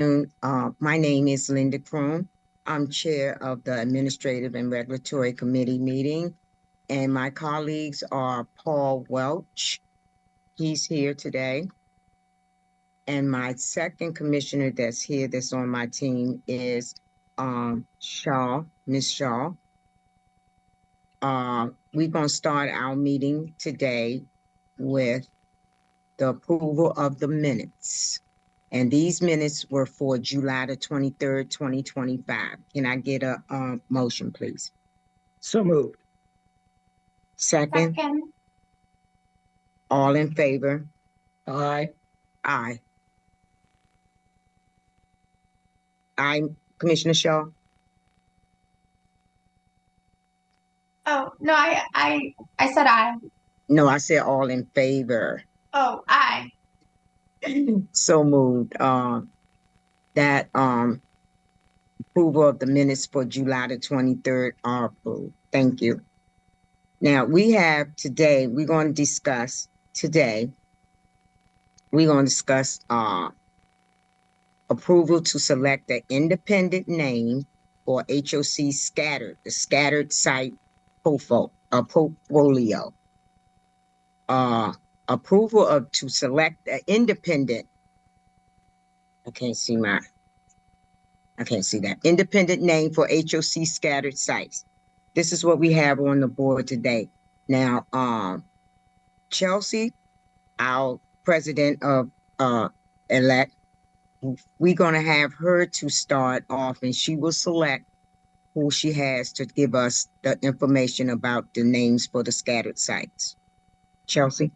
My name is Linda Kroon. I'm Chair of the Administrative and Regulatory Committee meeting, and my colleagues are Paul Welch. He's here today. And my second commissioner that's here, that's on my team, is Shaw, Miss Shaw. We're going to start our meeting today with the approval of the minutes. And these minutes were for July the 23rd, 2025. Can I get a motion, please? So moved. Second? Second. All in favor? Aye. Aye. Aye, Commissioner Shaw? Oh, no, I said aye. No, I said all in favor. Oh, aye. So moved. That approval of the minutes for July the 23rd are approved. Thank you. Now we have today, we're going to discuss approval to select an independent name for HOC Scattered, the Scattered Site portfolio. Approval to select an independent, I can't see that, independent name for HOC Scattered Sites. This is what we have on the board today. Now, Chelsea, our president of elect, we're going to have her to start off, and she will select who she has to give us the information about the names for the scattered sites. Chelsea?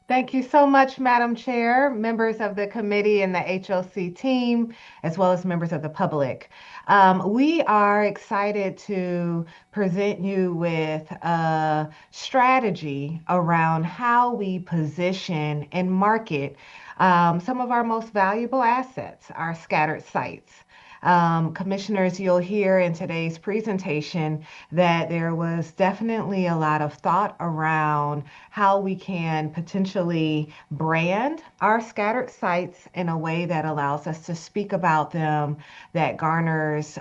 Thank you so much, Madam Chair, members of the committee and the HOC team, as well as members of the public. We are excited to present you with a strategy around how we position and market some of our most valuable assets, our scattered sites. Commissioners, you'll hear in today's presentation that there was definitely a lot of thought around how we can potentially brand our scattered sites in a way that allows us to speak about them, that garners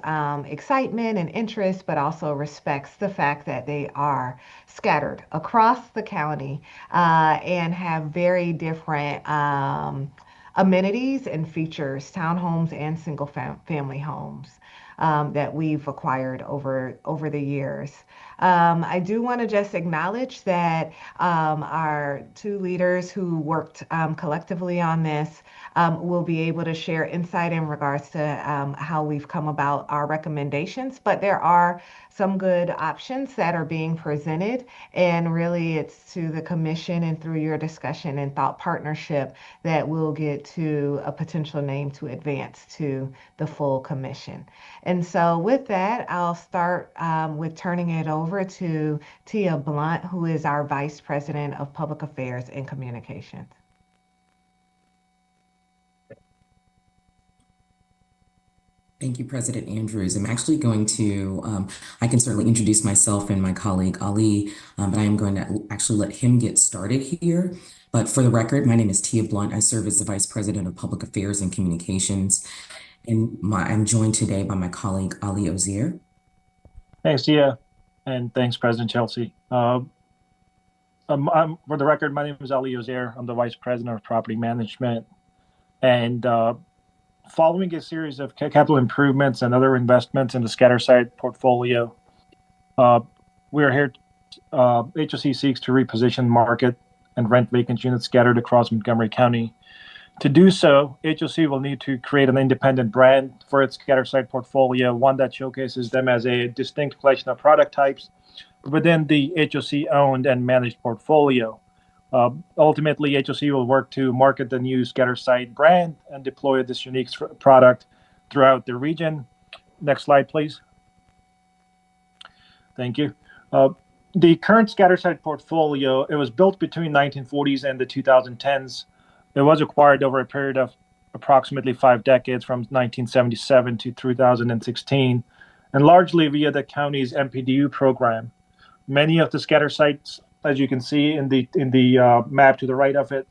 excitement and interest, but also respects the fact that they are scattered across the county and have very different amenities and features, townhomes and single family homes that we've acquired over the years. I do want to just acknowledge that our two leaders who worked collectively on this will be able to share insight in regards to how we've come about our recommendations, but there are some good options that are being presented, and really it's to the commission and through your discussion and thought partnership that we'll get to a potential name to advance to the full commission. And so with that, I'll start with turning it over to Tia Blunt, who is our Vice President of Public Affairs and Communications. Thank you, President Andrews. I'm actually going to, I can certainly introduce myself and my colleague Ali, but I am going to actually let him get started here. But for the record, my name is Tia Blunt. I serve as the Vice President of Public Affairs and Communications. And I'm joined today by my colleague, Ali Ozier. Thanks, Tia, and thanks, President Chelsea. For the record, my name is Ali Ozier. I'm the Vice President of Property Management. And following a series of capital improvements and other investments in the scatter site portfolio, we are here. HOC seeks to reposition market and rent vacant units scattered across Montgomery County. To do so, HOC will need to create an independent brand for its scatter site portfolio, one that showcases them as a distinct collection of product types within the HOC owned and managed portfolio. Ultimately, HOC will work to market the new scatter site brand and deploy this unique product throughout the region. Next slide, please. Thank you. The current scatter site portfolio, it was built between 1940s and the 2010s. It was acquired over a period of approximately 5 decades from 1977 to 2016, and largely via the county's MPDU program. Many of the scatter sites, as you can see in the map to the right of it,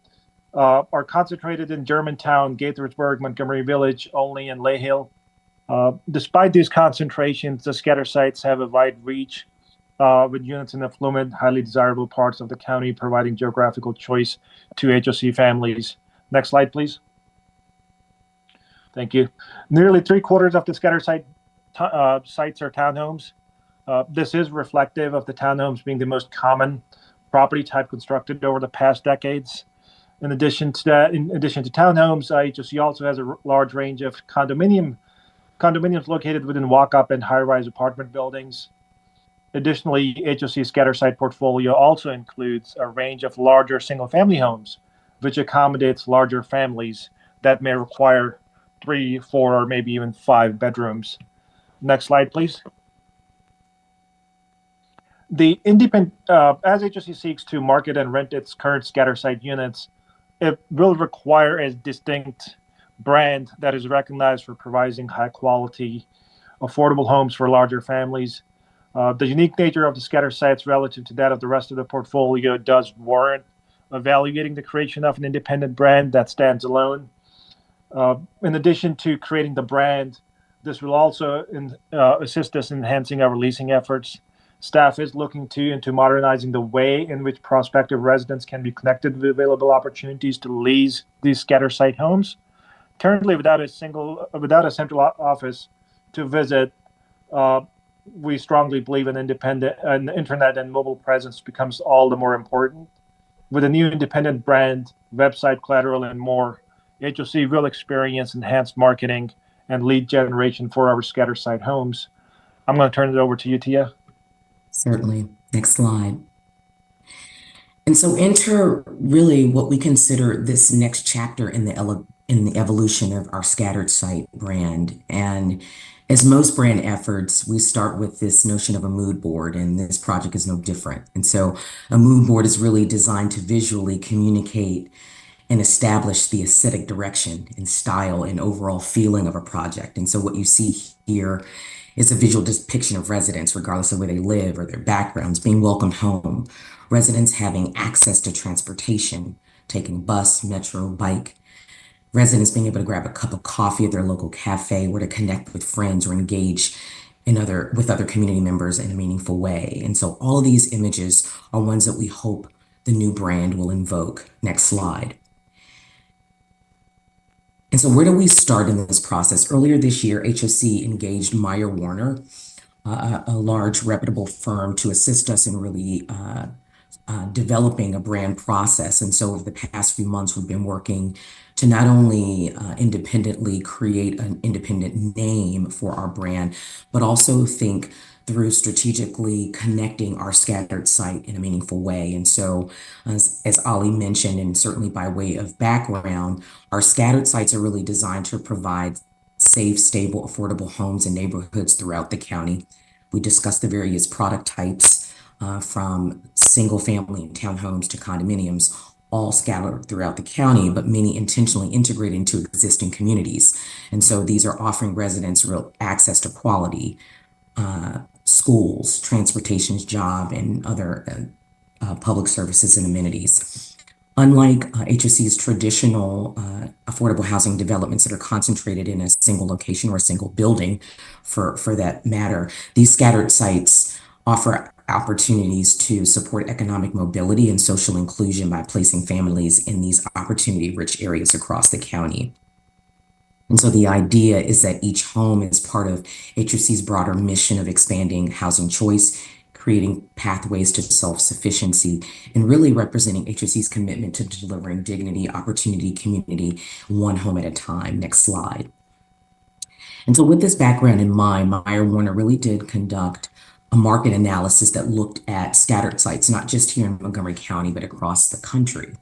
are concentrated in Germantown, Gaithersburg, Montgomery Village, Olney, and Lay Hill. Despite these concentrations, the scatter sites have a wide reach with units in affluent, highly desirable parts of the county, providing geographical choice to HOC families. Next slide, please. Thank you. Nearly 3/4 of the scatter sites are townhomes. This is reflective of the townhomes being the most common property type constructed over the past decades. In addition to townhomes, HOC also has a large range of condominiums located within walk-up and high-rise apartment buildings. Additionally, HOC's scatter site portfolio also includes a range of larger single-family homes, which accommodates larger families that may require 3, 4, or maybe even 5 bedrooms. Next slide, please. As HOC seeks to market and rent its current scatter site units, it will require a distinct brand that is recognized for providing high quality, affordable homes for larger families. The unique nature of the scatter sites relative to that of the rest of the portfolio does warrant evaluating the creation of an independent brand that stands alone. In addition to creating the brand, this will also assist us in enhancing our leasing efforts. Staff is looking into modernizing the way in which prospective residents can be connected with available opportunities to lease these scatter site homes. Currently, without a central office to visit, we strongly believe an internet and mobile presence becomes all the more important. With a new independent brand, website collateral, and more, HOC will experience enhanced marketing and lead generation for our scatter site homes. I'm going to turn it over to you, Tia. Certainly. Next slide. And so enter really what we consider this next chapter in the evolution of our scattered site brand. And as most brand efforts, we start with this notion of a mood board, and this project is no different. And so a mood board is really designed to visually communicate and establish the aesthetic direction and style and overall feeling of a project. And so what you see here is a visual depiction of residents, regardless of where they live or their backgrounds, being welcomed home. Residents having access to transportation, taking bus, metro, bike. Residents being able to grab a cup of coffee at their local cafe or to connect with friends or engage with other community members in a meaningful way. And so all of these images are ones that we hope the new brand will invoke. Next slide. And so where do we start in this process? Earlier this year, HOC engaged Meyer Warner, a large reputable firm, to assist us in really developing a brand process. And so over the past few months, we've been working to not only independently create an independent name for our brand, but also think through strategically connecting our scattered site in a meaningful way. And so as Ali mentioned, and certainly by way of background, our scattered sites are really designed to provide safe, stable, affordable homes and neighborhoods throughout the county. We discussed the various product types from single family and townhomes to condominiums, all scattered throughout the county, but many intentionally integrated into existing communities. And so these are offering residents real access to quality schools, transportations, job, and other public services and amenities. Unlike HOC's traditional affordable housing developments that are concentrated in a single location or a single building for that matter, these scattered sites offer opportunities to support economic mobility and social inclusion by placing families in these opportunity-rich areas across the county. And so the idea is that each home is part of HOC's broader mission of expanding housing choice, creating pathways to self-sufficiency, and really representing HOC's commitment to delivering dignity, opportunity, community, one home at a time. Next slide. And so with this background in mind, Meyer Warner really did conduct a market analysis that looked at scattered sites, not just here in Montgomery County, but across the country.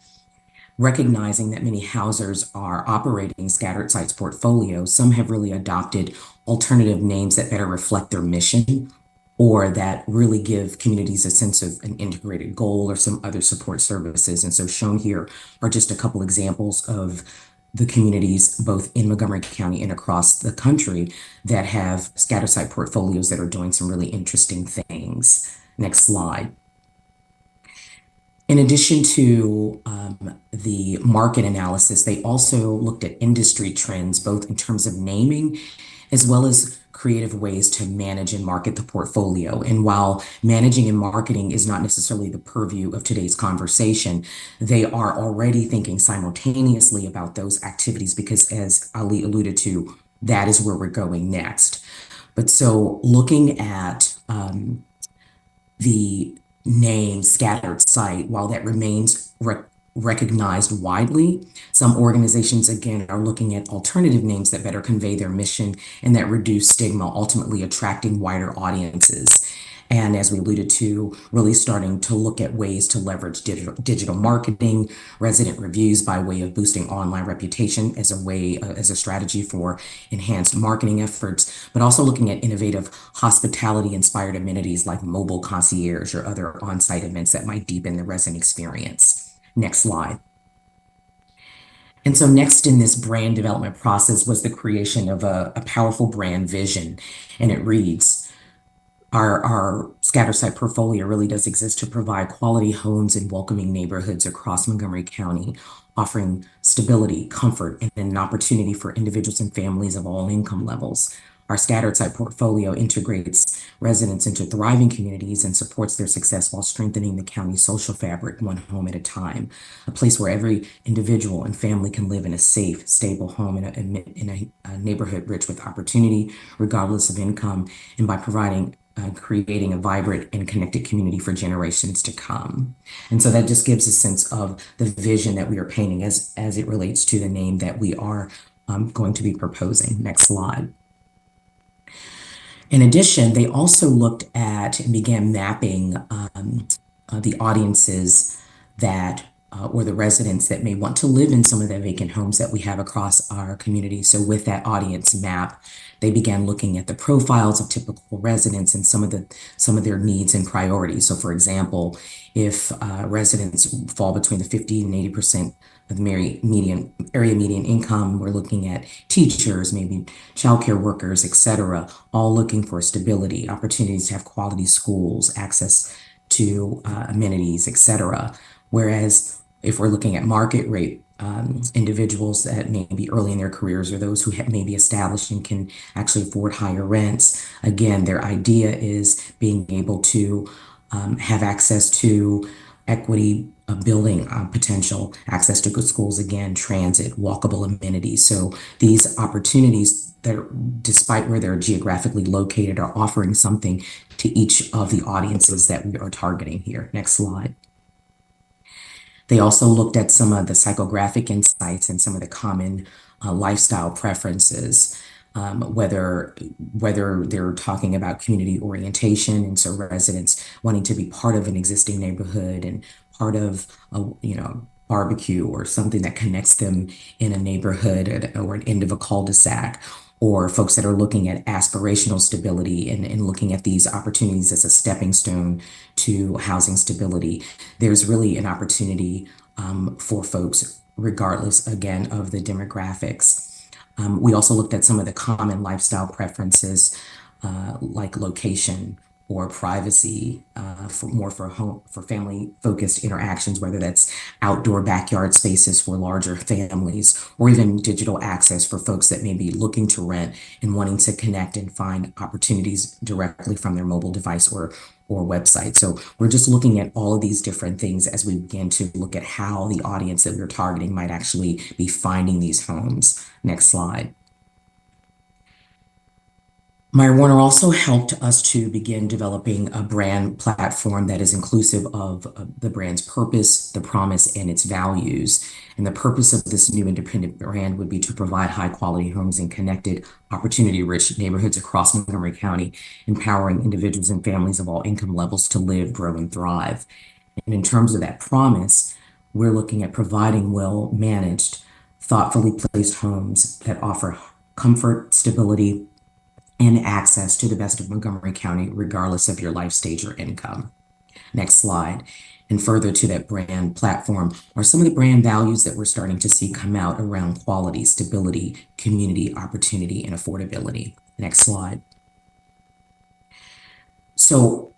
Recognizing that many housers are operating scattered sites portfolios, some have really adopted alternative names that better reflect their mission or that really give communities a sense of an integrated goal or some other support services. And so shown here are just a couple examples of the communities both in Montgomery County and across the country that have scattered site portfolios that are doing some really interesting things. Next slide. In addition to the market analysis, they also looked at industry trends, both in terms of naming as well as creative ways to manage and market the portfolio. And while managing and marketing is not necessarily the purview of today's conversation, they are already thinking simultaneously about those activities because, as Ali alluded to, that is where we're going next. But so looking at the name scattered site, while that remains recognized widely, some organizations, again, are looking at alternative names that better convey their mission and that reduce stigma, ultimately attracting wider audiences. And as we alluded to, really starting to look at ways to leverage digital marketing, resident reviews by way of boosting online reputation as a strategy for enhanced marketing efforts, but also looking at innovative hospitality-inspired amenities like mobile concierge or other on-site events that might deepen the resident experience. Next slide. And so next in this brand development process was the creation of a powerful brand vision. And it reads, our scatter site portfolio really does exist to provide quality homes and welcoming neighborhoods across Montgomery County, offering stability, comfort, and an opportunity for individuals and families of all income levels. Our scattered site portfolio integrates residents into thriving communities and supports their success while strengthening the county's social fabric one home at a time, a place where every individual and family can live in a safe, stable home in a neighborhood rich with opportunity, regardless of income, and by creating a vibrant and connected community for generations to come. And so that just gives a sense of the vision that we are painting as it relates to the name that we are going to be proposing. Next slide. In addition, they also looked at and began mapping the audiences that or the residents that may want to live in some of the vacant homes that we have across our community. So with that audience map, they began looking at the profiles of typical residents and some of their needs and priorities. So for example, if residents fall between the 50 and 80% of the area median income, we're looking at teachers, maybe childcare workers, et cetera, all looking for stability, opportunities to have quality schools, access to amenities, et cetera. Whereas if we're looking at market rate, individuals that may be early in their careers or those who may be established and can actually afford higher rents, again, their idea is being able to have access to equity building potential, access to good schools, again, transit, walkable amenities. So these opportunities that, despite where they're geographically located, are offering something to each of the audiences that we are targeting here. Next slide. They also looked at some of the psychographic insights and some of the common lifestyle preferences, whether they're talking about community orientation, and so residents wanting to be part of an existing neighborhood and part of a barbecue or something that connects them in a neighborhood or an end of a cul-de-sac, or folks that are looking at aspirational stability and looking at these opportunities as a stepping stone to housing stability. There's really an opportunity for folks, regardless, again, of the demographics. We also looked at some of the common lifestyle preferences, like location or privacy, for family-focused interactions, whether that's outdoor backyard spaces for larger families, or even digital access for folks that may be looking to rent and wanting to connect and find opportunities directly from their mobile device or website. So we're just looking at all of these different things as we begin to look at how the audience that we're targeting might actually be finding these homes. Next slide. Meyer Warner also helped us to begin developing a brand platform that is inclusive of the brand's purpose, the promise, and its values. And the purpose of this new independent brand would be to provide high-quality homes in connected, opportunity-rich neighborhoods across Montgomery County, empowering individuals and families of all income levels to live, grow, and thrive. And in terms of that promise, we're looking at providing well-managed, thoughtfully placed homes that offer comfort, stability, and access to the best of Montgomery County, regardless of your life stage or income. Next slide. And further to that brand platform are some of the brand values that we're starting to see come out around quality, stability, community, opportunity, and affordability. Next slide. So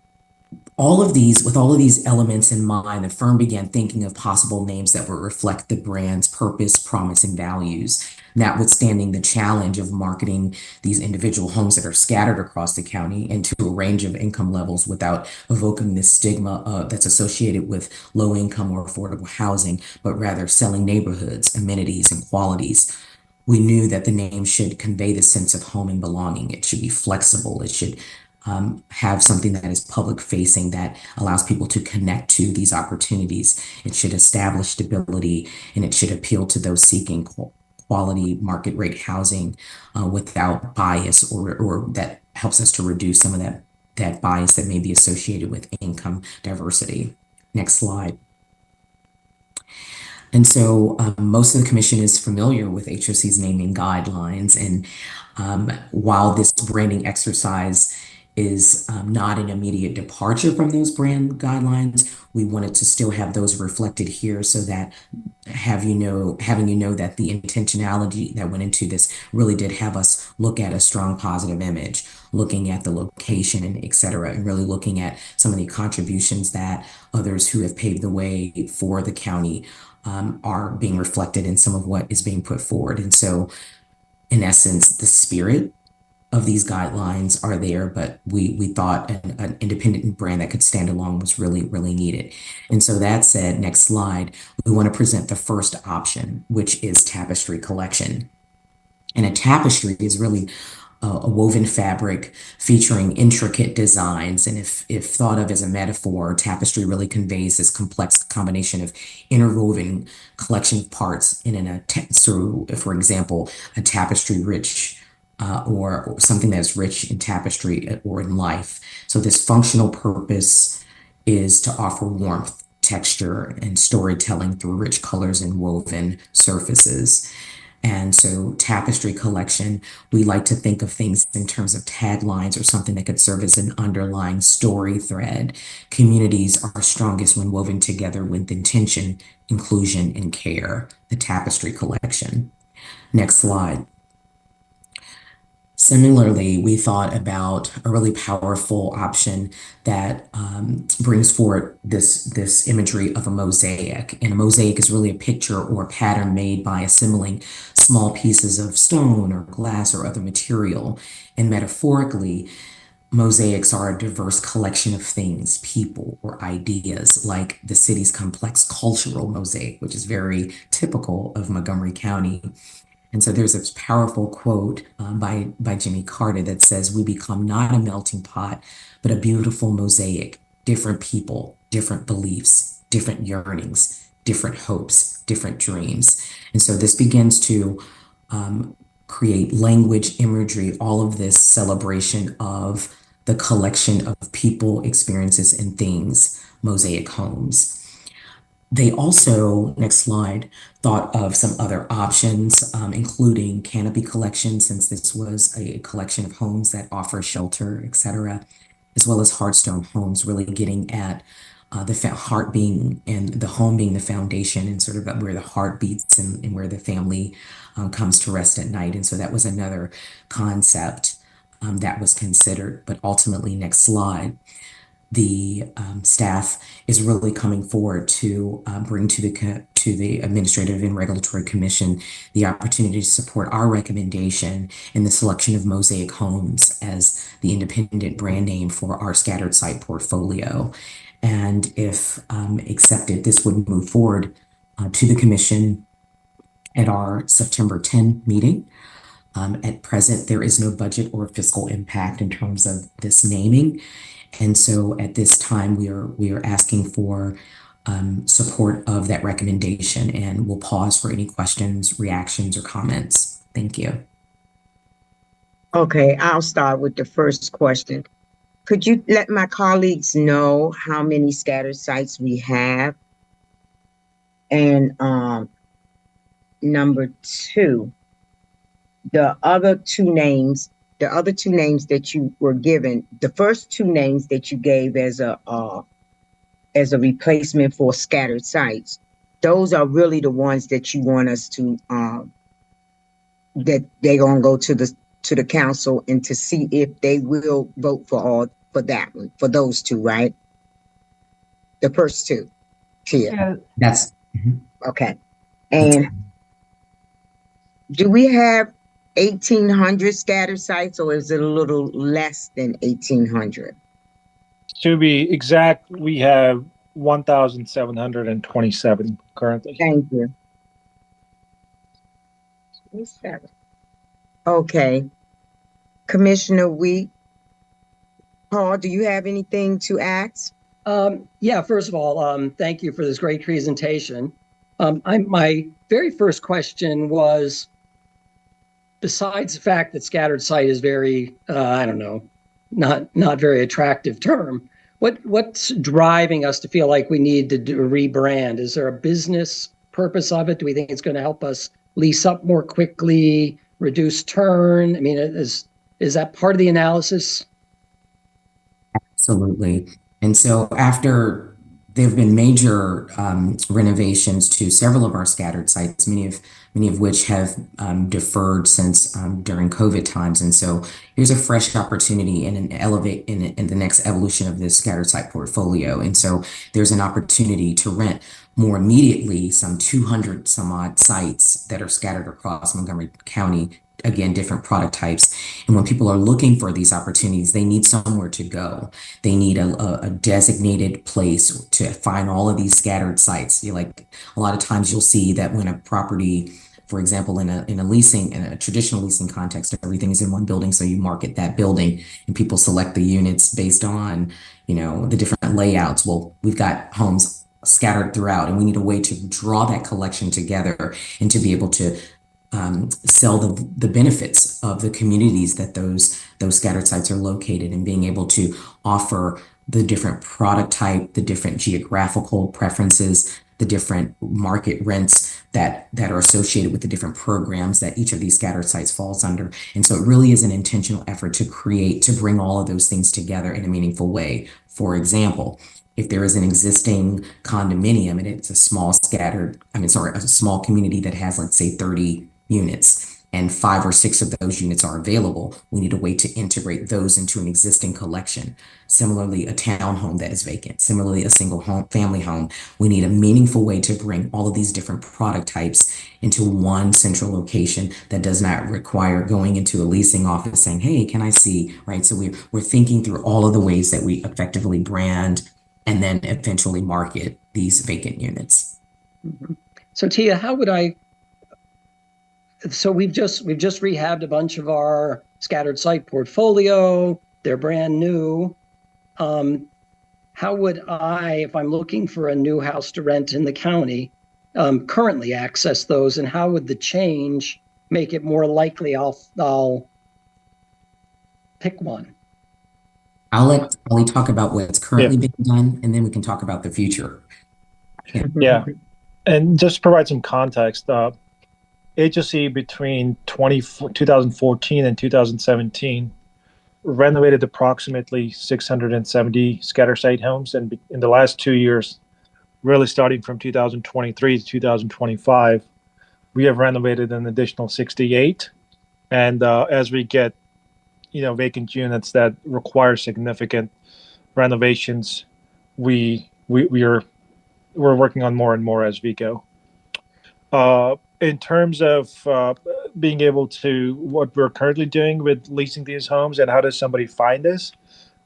with all of these elements in mind, the firm began thinking of possible names that would reflect the brand's purpose, promise, and values, notwithstanding the challenge of marketing these individual homes that are scattered across the county into a range of income levels without evoking the stigma that's associated with low income or affordable housing, but rather selling neighborhoods, amenities, and qualities. We knew that the name should convey the sense of home and belonging. It should be flexible. It should have something that is public facing that allows people to connect to these opportunities. It should establish stability, and it should appeal to those seeking quality market rate housing without bias, or that helps us to reduce some of that bias that may be associated with income diversity. Next slide. And so most of the commission is familiar with HOC's naming guidelines. And while this branding exercise is not an immediate departure from those brand guidelines, we wanted to still have those reflected here so that having you know that the intentionality that went into this really did have us look at a strong positive image, looking at the location and et cetera, and really looking at some of the contributions that others who have paved the way for the county are being reflected in some of what is being put forward. And so in essence, the spirit of these guidelines are there, but we thought an independent brand that could stand alone was really, really needed. And so that said, next slide, we want to present the first option, which is tapestry collection. And a tapestry is really a woven fabric featuring intricate designs. And if thought of as a metaphor, tapestry really conveys this complex combination of interwoven collection of parts so, for example, a tapestry rich or something that's rich in tapestry or in life. So this functional purpose is to offer warmth, texture, and storytelling through rich colors and woven surfaces. And so tapestry collection, we like to think of things in terms of taglines or something that could serve as an underlying story thread. Communities are strongest when woven together with intention, inclusion, and care. The tapestry collection. Next slide. Similarly, we thought about a really powerful option that brings forward this imagery of a mosaic. And a mosaic is really a picture or a pattern made by assembling small pieces of stone or glass or other material. And metaphorically, mosaics are a diverse collection of things, people, or ideas, like the city's complex cultural mosaic, which is very typical of Montgomery County. And so there's this powerful quote by Jimmy Carter that says, "We become not a melting pot, but a beautiful mosaic, different people, different beliefs, different yearnings, different hopes, different dreams." And so this begins to create language, imagery, all of this celebration of the collection of people, experiences, and things, mosaic homes. They also, next slide, thought of some other options, including canopy collection, since this was a collection of homes that offer shelter, et cetera, as well as hardstone homes, really getting at the heart being and the home being the foundation and sort of where the heart beats and where the family comes to rest at night. And so that was another concept that was considered. But ultimately, next slide, the staff is really coming forward to bring to the Administrative and Regulatory Commission the opportunity to support our recommendation in the selection of Mosaic Homes as the independent brand name for our scattered site portfolio. And if accepted, this would move forward to the Commission at our September 10 meeting. At present, there is no budget or fiscal impact in terms of this naming. And so at this time, we are asking for support of that recommendation, and we'll pause for any questions, reactions, or comments. Thank you. Okay, I'll start with the first question. Could you let my colleagues know how many scattered sites we have? And number two, the other two names that you were given, the first two names that you gave as a replacement for scattered sites, those are really the ones that you want us to that they're gonna go to the council and to see if they will vote for that one, for those two, right? The first two, Tia. Yeah, That's Okay. And do we have 1,800 scattered sites, or is it a little less than 1,800? To be exact, we have 1,727 currently. Thank you. 27. Okay. Commissioner Week, Paul, do you have anything to ask? Yeah, first of all, thank you for this great presentation. My very first question was, besides the fact that scattered site is very, I don't know, not very attractive term, what's driving us to feel like we need to rebrand? Is there a business purpose of it? Do we think it's going to help us lease up more quickly, reduce turn? I mean, is that part of the analysis? absolutely. And so after there have been major renovations to several of our scattered sites, many of which have deferred since during COVID times. And so here's a fresh opportunity in the next evolution of this scattered site portfolio. And so there's an opportunity to rent more immediately some 200 some odd sites that are scattered across Montgomery County. Again, different product types. And when people are looking for these opportunities, they need somewhere to go. They need a designated place to find all of these scattered sites. Like a lot of times you'll see that when a property, for example, in a traditional leasing context, everything is in one building. So you market that building and people select the units based on, the different layouts. Well, we've got homes scattered throughout, and we need a way to draw that collection together and to be able to sell the benefits of the communities that those scattered sites are located, and being able to offer the different product type, the different geographical preferences, the different market rents that are associated with the different programs that each of these scattered sites falls under. And so it really is an intentional effort to bring all of those things together in a meaningful way. For example, if there is an existing condominium and it's a small community that has, let's say, 30 units, and 5 or 6 of those units are available, we need a way to integrate those into an existing collection. Similarly, a townhome that is vacant, similarly, a single home, family home, we need a meaningful way to bring all of these different product types into one central location that does not require going into a leasing office saying, hey, can I see, right? So we're thinking through all of the ways that we effectively brand and then eventually market these vacant units. Mm-hmm. So Tia, so we've just rehabbed a bunch of our scattered site portfolio. They're brand new. How would I, if I'm looking for a new house to rent in the county, currently access those, and how would the change make it more likely I'll pick one? I'll let Ollie talk about what's currently being done, and then we can talk about the future. Yeah. And just to provide some context, HOC between 2014 and 2017 renovated approximately 670 scatter site homes. And in the last 2 years, really starting from 2023 to 2025, we have renovated an additional 68. And as we get, vacant units that require significant renovations, we're working on more and more as we go. In terms of being able to, what we're currently doing with leasing these homes and how does somebody find us,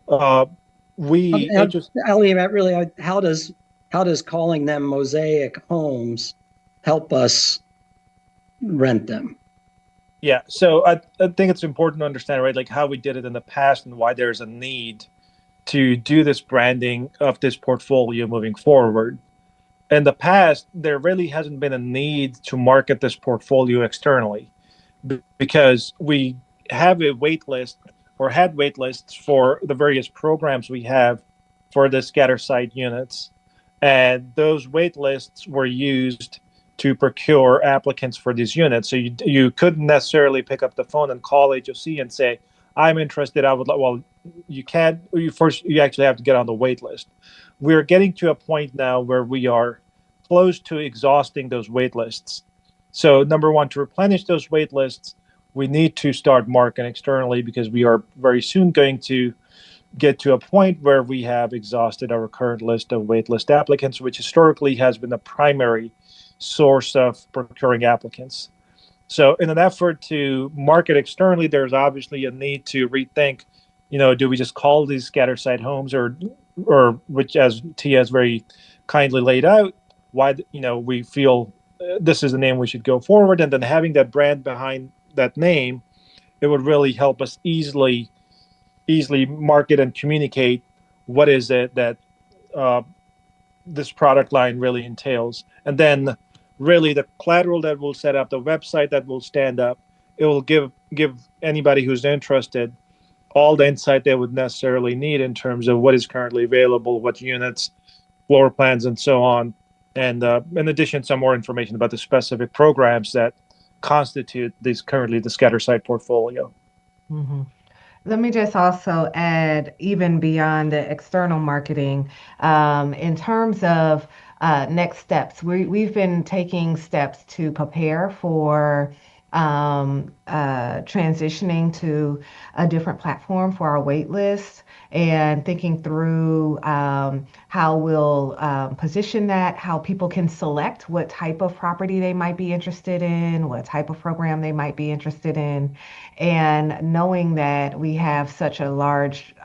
Ellie, really, how does calling them Mosaic Homes help us rent them? Yeah, so I think it's important to understand, right, like how we did it in the past and why there's a need to do this branding of this portfolio moving forward. In the past, there really hasn't been a need to market this portfolio externally because we have a wait list or had wait lists for the various programs we have for the scatter site units. And those wait lists were used to procure applicants for these units. So you couldn't necessarily pick up the phone and call HOC and say, I'm interested. You can't. You actually have to get on the wait list. We're getting to a point now where we are close to exhausting those wait lists. So number one, to replenish those wait lists, we need to start marketing externally because we are very soon going to get to a point where we have exhausted our current list of waitlist applicants, which historically has been the primary source of procuring applicants. So in an effort to market externally, there's obviously a need to rethink, do we just call these scatter site homes, or which, as Tia has very kindly laid out, why, we feel this is the name we should go forward. And then having that brand behind that name, it would really help us easily market and communicate what is it that this product line really entails. And then really the collateral that will set up, the website that will stand up, it will give anybody who's interested all the insight they would necessarily need in terms of what is currently available, what units, floor plans, and so on. And in addition, some more information about the specific programs that constitute currently the scatter site portfolio. Mm-hmm. Let me just also add, even beyond the external marketing, in terms of next steps, we've been taking steps to prepare for transitioning to a different platform for our wait list and thinking through how we'll position that, how people can select what type of property they might be interested in, what type of program they might be interested in. And knowing that we have such a large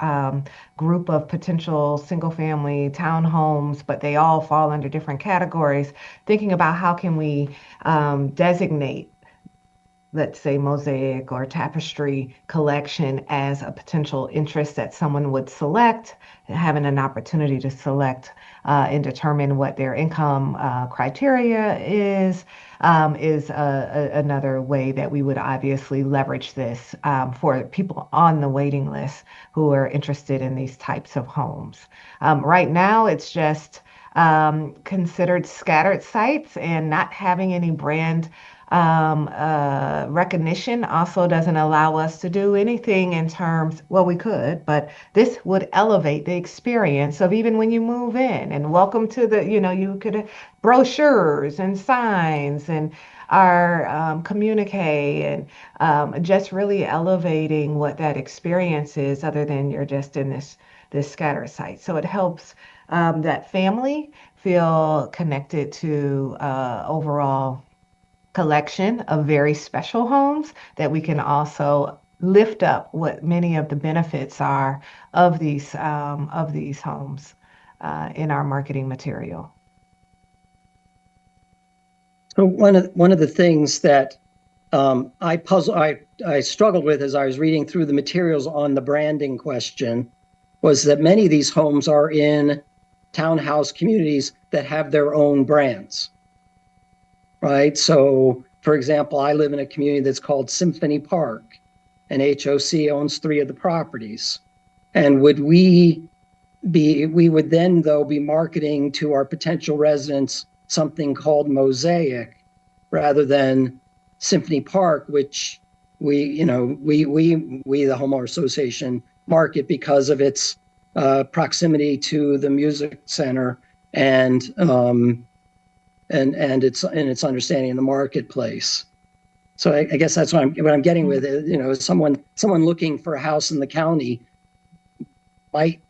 group of potential single family townhomes, but they all fall under different categories, thinking about how can we designate, let's say, mosaic or tapestry collection as a potential interest that someone would select, having an opportunity to select and determine what their income criteria is another way that we would obviously leverage this for people on the waiting list who are interested in these types of homes. Right now, it's just considered scattered sites, and not having any brand recognition also doesn't allow us to do anything in terms, well, we could, but this would elevate the experience of even when you move in and welcome to the, you could brochures and signs and our communique and just really elevating what that experience is, other than you're just in this scatter site. So it helps that family feel connected to overall collection of very special homes, that we can also lift up what many of the benefits are of these homes in our marketing material. So one of the things that I struggled with as I was reading through the materials on the branding question was that many of these homes are in townhouse communities that have their own brands. Right. So, for example, I live in a community that's called Symphony Park, and HOC owns 3 of the properties. And we would then, though, be marketing to our potential residents something called Mosaic rather than Symphony Park, which we, the homeowner association, market because of its proximity to the music center and its understanding in the marketplace. So I guess that's what I'm getting with it. Someone looking for a house in the county might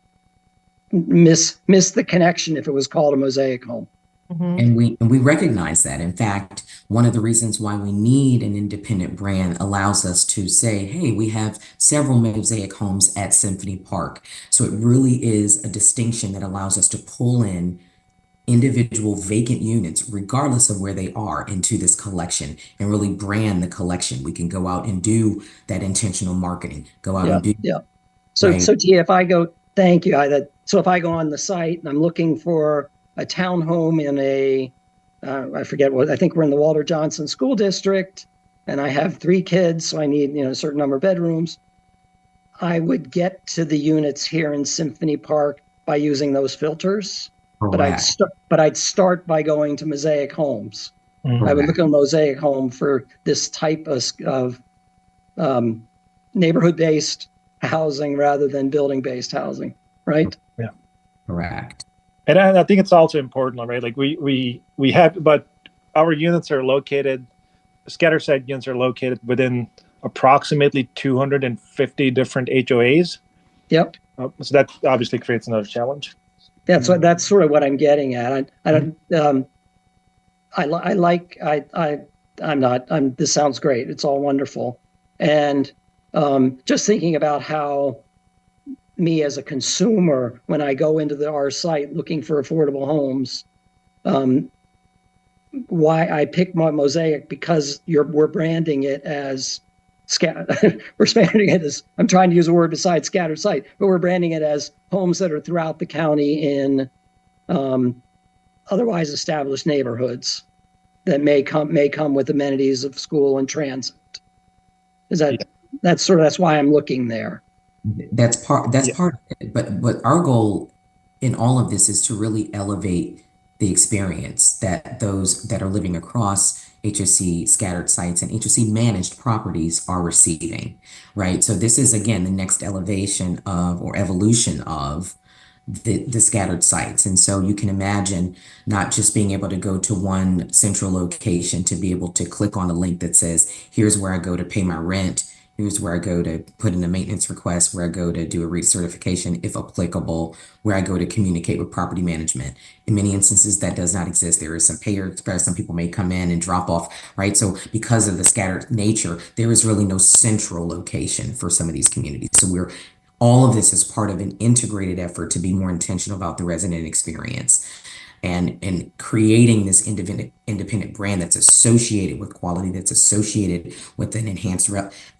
miss the connection if it was called a Mosaic home. Mm-hmm. And we recognize that. In fact, one of the reasons why we need an independent brand allows us to say, hey, we have several Mosaic homes at Symphony Park. So it really is a distinction that allows us to pull in individual vacant units, regardless of where they are, into this collection and really brand the collection. We can go out and do that intentional marketing, go out and do. Yeah. So, right? So Tia, if I go, thank you. So if I go on the site and I'm looking for a townhome in I forget what, I think we're in the Walter Johnson School District, and I have 3 kids, so I need, a certain number of bedrooms. I would get to the units here in Symphony Park by using those filters. But I'd start by going to Mosaic Homes. Mm-hmm. I would look at a Mosaic home for this type of neighborhood-based housing rather than building-based housing, right? Yeah, Correct. And I think it's also important, right? Like we have, but our units are located, scatter site units are located within approximately 250 different HOAs. Yep. So that obviously creates another challenge. That's sort of what I'm getting at. I don't. This sounds great. It's all wonderful, and just thinking about how me as a consumer, when I go into our site looking for affordable homes, why I pick Mosaic, because we're branding it as we're branding it as, I'm trying to use a word besides scattered site, but we're branding it as homes that are throughout the county in otherwise established neighborhoods that may come with amenities of school and transit. That's why I'm looking there. That's part of it. But our goal in all of this is to really elevate the experience that those that are living across HOC scattered sites and HOC managed properties are receiving, right? So this is again the next elevation of or evolution of the scattered sites. And so you can imagine not just being able to go to one central location to be able to click on a link that says, here's where I go to pay my rent. Here's where I go to put in a maintenance request, where I go to do a recertification, if applicable, where I go to communicate with property management. In many instances, that does not exist. There is some payer express. Some people may come in and drop off, right? So because of the scattered nature, there is really no central location for some of these communities. So all of this is part of an integrated effort to be more intentional about the resident experience. And creating this independent brand that's associated with quality, that's associated with an enhanced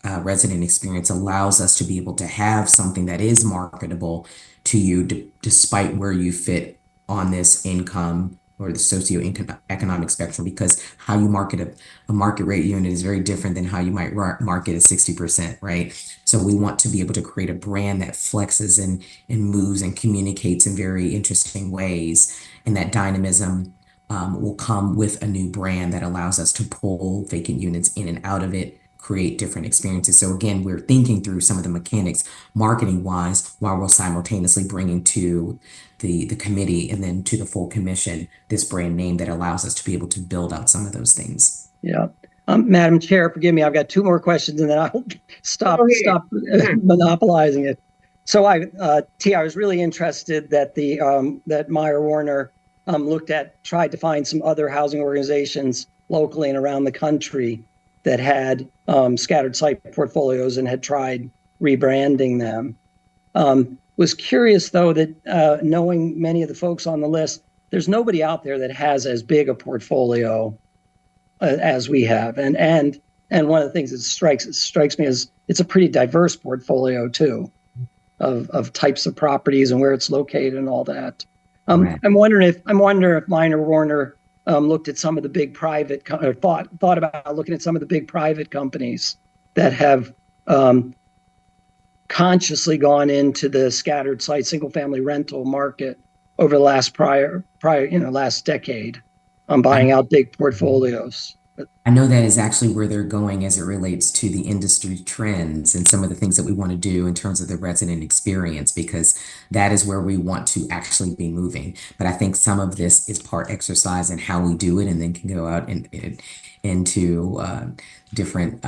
resident experience, allows us to be able to have something that is marketable to you despite where you fit on this income or the socioeconomic spectrum, because how you market a market rate unit is very different than how you might market a 60%, right? So we want to be able to create a brand that flexes and moves and communicates in very interesting ways. And that dynamism will come with a new brand that allows us to pull vacant units in and out of it, create different experiences. So again, we're thinking through some of the mechanics marketing wise, while we're simultaneously bringing to the committee and then to the full commission this brand name that allows us to be able to build out some of those things. Yeah. Madam Chair, forgive me, I've got two more questions and then I'll stop monopolizing it. So I was really interested that that Meyer Warner tried to find some other housing organizations locally and around the country that had scattered site portfolios and had tried rebranding them. Was curious though that knowing many of the folks on the list, there's nobody out there that has as big a portfolio as we have, and one of the things that strikes me is it's a pretty diverse portfolio too, of types of properties and where it's located and all that. Right. I'm wondering if Meyer Warner looked at some of the big private or thought about looking at some of the big private companies that have consciously gone into the scattered site single family rental market over the last last decade, buying out big portfolios. I know that is actually where they're going as it relates to the industry trends and some of the things that we want to do in terms of the resident experience, because that is where we want to actually be moving. But I think some of this is part exercise in how we do it, and then can go out into different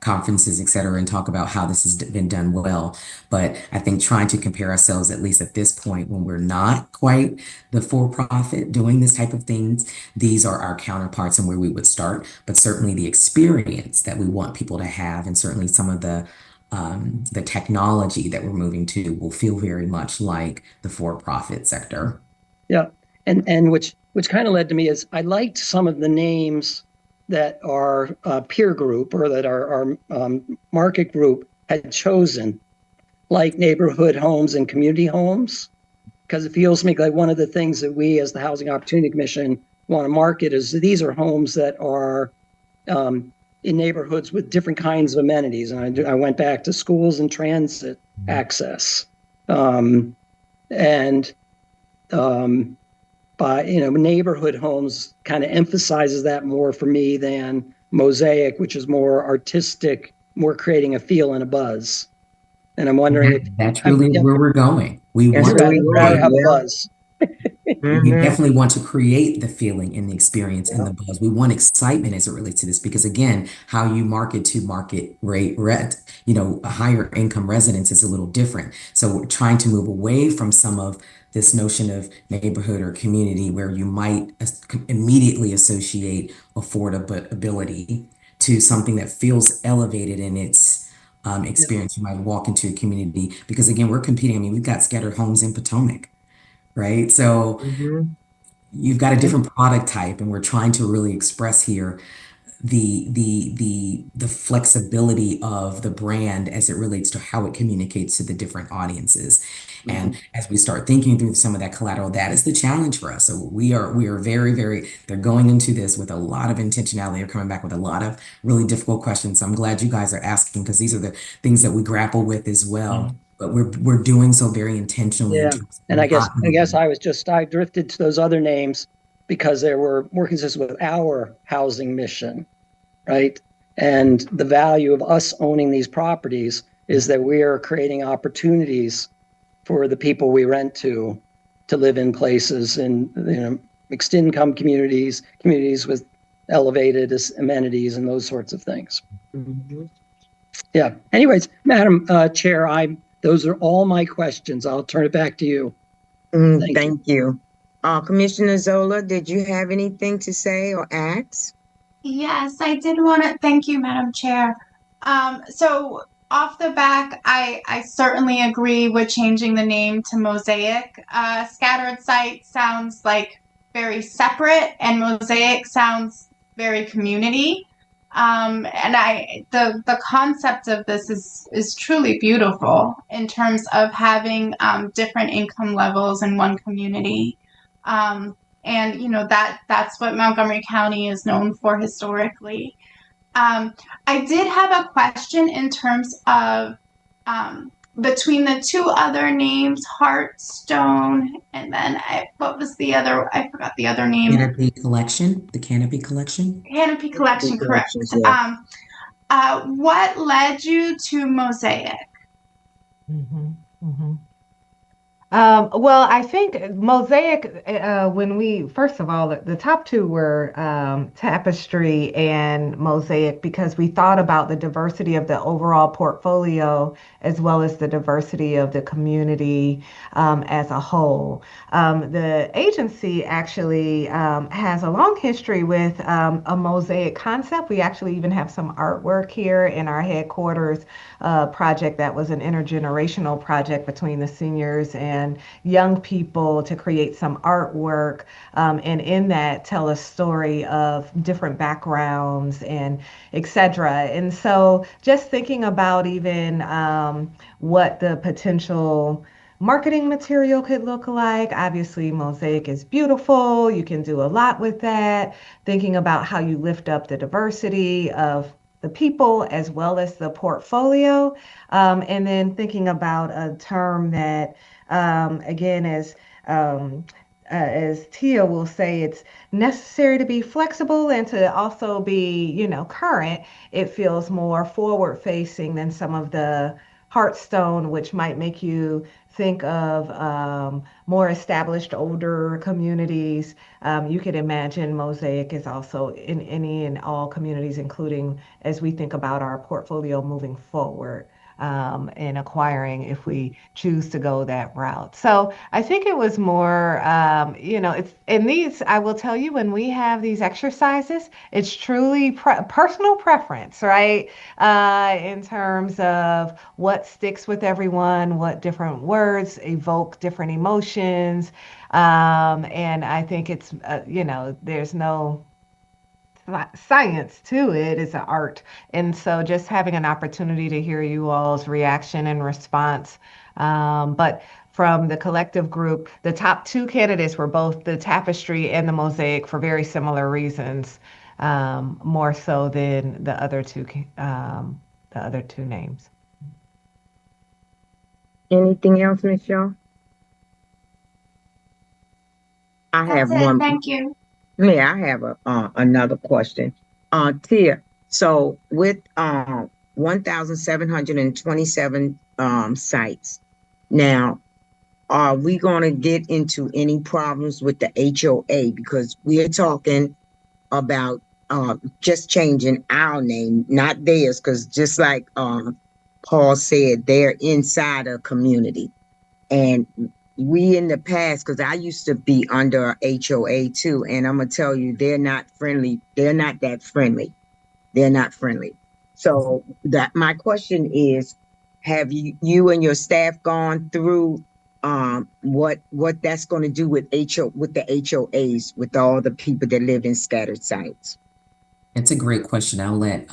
conferences, et cetera, and talk about how this has been done well. But I think trying to compare ourselves, at least at this point, when we're not quite the for-profit doing this type of things, these are our counterparts and where we would start. But certainly the experience that we want people to have, and certainly some of the technology that we're moving to will feel very much like the for-profit sector. Yeah, and which kind of led to me is I liked some of the names that our peer group or that our market group had chosen, like neighborhood homes and community homes, because it feels to me like one of the things that we as the Housing Opportunity Commission want to market is that these are homes that are in neighborhoods with different kinds of amenities. And I went back to schools and transit access. By neighborhood homes kind of emphasizes that more for me than Mosaic, which is more artistic, more creating a feel and a buzz. And I'm wondering if that's really where we're going. We want to have a buzz. We Mhm. definitely want to create the feeling and the experience and Yeah. the buzz. We want excitement as it relates to this because again, how you market to market rate, a higher income residents is a little different. So we're trying to move away from some of this notion of neighborhood or community where you might immediately associate affordability to something that feels elevated in its experience. You might walk into a community because again, we're competing. I mean, we've got scattered homes in Potomac, right? So Mhm. you've got a different product type, and we're trying to really express here the flexibility of the brand as it relates to how it communicates to the different audiences. And as we start thinking through some of that collateral, that is the challenge for us. So we are very, very, they're going into this with a lot of intentionality. They're coming back with a lot of really difficult questions. So I'm glad you guys are asking because these are the things that we grapple with as well. But we're doing so very intentionally in Yeah. terms And of I guess not I drifted to those other names because they were more consistent with our housing mission, right? And the value of us owning these properties is that we are creating opportunities for the people we rent to live in places in mixed income communities with elevated amenities and those sorts of things. Mhm. Yeah. Anyways, Madam Chair, those are all my questions. I'll turn it back to you. Thank you. Thank you. Commissioner Zola, did you have anything to say or ask? Yes, I did want to thank you, Madam Chair. So off the back, I certainly agree with changing the name to Mosaic. Scattered site sounds like very separate, and Mosaic sounds very community. And the concept of this is truly beautiful in terms of having different income levels in one community. And that's what Montgomery County is known for historically. I did have a question in terms of between the two other names, Heartstone, and then what was the other? I forgot the other name. Canopy Collection, the Canopy Collection. Canopy Collection, correct. Collections, yeah. What led you to Mosaic? Mhm, mhm. Well, I think Mosaic, when first of all, the top two were Tapestry and Mosaic because we thought about the diversity of the overall portfolio as well as the diversity of the community as a whole. The agency actually has a long history with a Mosaic concept. We actually even have some artwork here in our headquarters project that was an intergenerational project between the seniors and young people to create some artwork, and in that tell a story of different backgrounds and etc. And so just thinking about even what the potential marketing material could look like. Obviously, Mosaic is beautiful. You can do a lot with that. Thinking about how you lift up the diversity of the people as well as the portfolio. And then thinking about a term that, again, as Tia will say, it's necessary to be flexible and to also be, current. It feels more forward facing than some of the Hearthstone, which might make you think of more established older communities. You could imagine Mosaic is also in any and all communities, including as we think about our portfolio moving forward and acquiring if we choose to go that route. So I think it was more, it's in these, I will tell you, when we have these exercises, it's truly personal preference, right? In terms of what sticks with everyone, what different words evoke different emotions. And I think it's, there's no science to it. It's an art. And so just having an opportunity to hear you all's reaction and response. But from the collective group, the top two candidates were both the Tapestry and the Mosaic for very similar reasons, more so than the other two names. Anything else, Michelle? I have That's it. one. Thank you. Yeah, I have another question. Tia, so with 1,727 sites, now are we gonna get into any problems with the HOA? Because we are talking about just changing our name, not theirs, because just like Paul said, they're inside a community. And we in the past, because I used to be under a HOA too, and I'm gonna tell you, they're not friendly. They're not that friendly. They're not friendly. So that my question is, have you and your staff gone through what that's going to do with the HOAs with all the people that live in scattered sites? It's a great question. I'll let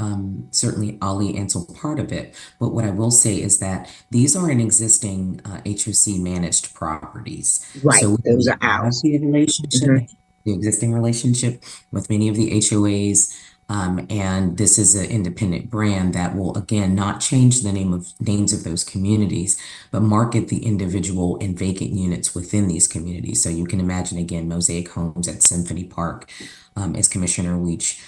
certainly Ali answer part of it. But what I will say is that these are an existing HOC managed properties. Right, So those we are have ours. the relationship, Mhm. the existing relationship with many of the HOAs. And this is an independent brand that will, again, not change the names of those communities, but market the individual and vacant units within these communities. So you can imagine, again, Mosaic Homes at Symphony Park, as Commissioner Weech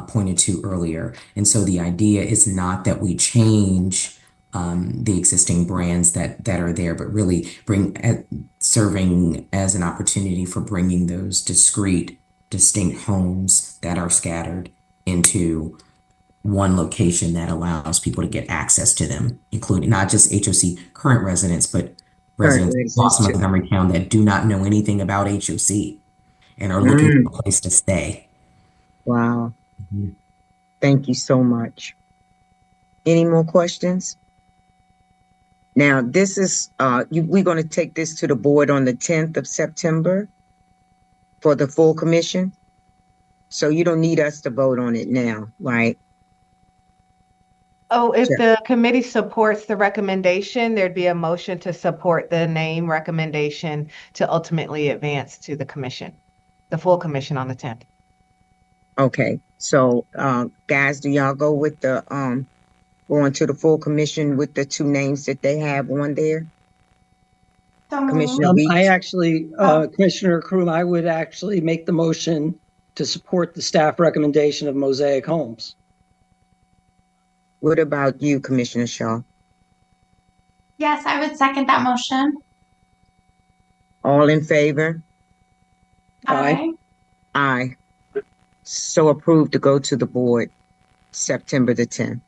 pointed to earlier. And so the idea is not that we change the existing brands that are there, but really serving as an opportunity for bringing those discrete, distinct homes that are scattered into one location that allows people to get access to them, including not just HOC current residents, but Current residents residents across too. Montgomery County that do not know anything about HOC and are looking Mm, for a place to stay. wow. Mhm. Thank you so much. Any more questions? Now, this is, we're going to take this to the board on the 10th of September for the full commission. So you don't need us to vote on it now, right? Oh, if Sure. the committee supports the recommendation, there'd be a motion to support the name recommendation to ultimately advance to the commission, the full commission on the 10th. Okay. So, guys, do y'all go with the, going to the full commission with the two names that they have on there? So Commissioner moved. I Weeks? actually, Commissioner Kroom, I would actually make the motion to support the staff recommendation of Mosaic Homes. What about you, Commissioner Shaw? Yes, I would second that motion. All in favor? Aye. Aye. So approved to go to the board September the 10th.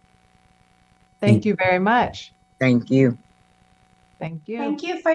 Thank you very much. Thank you. Thank you. Thank you for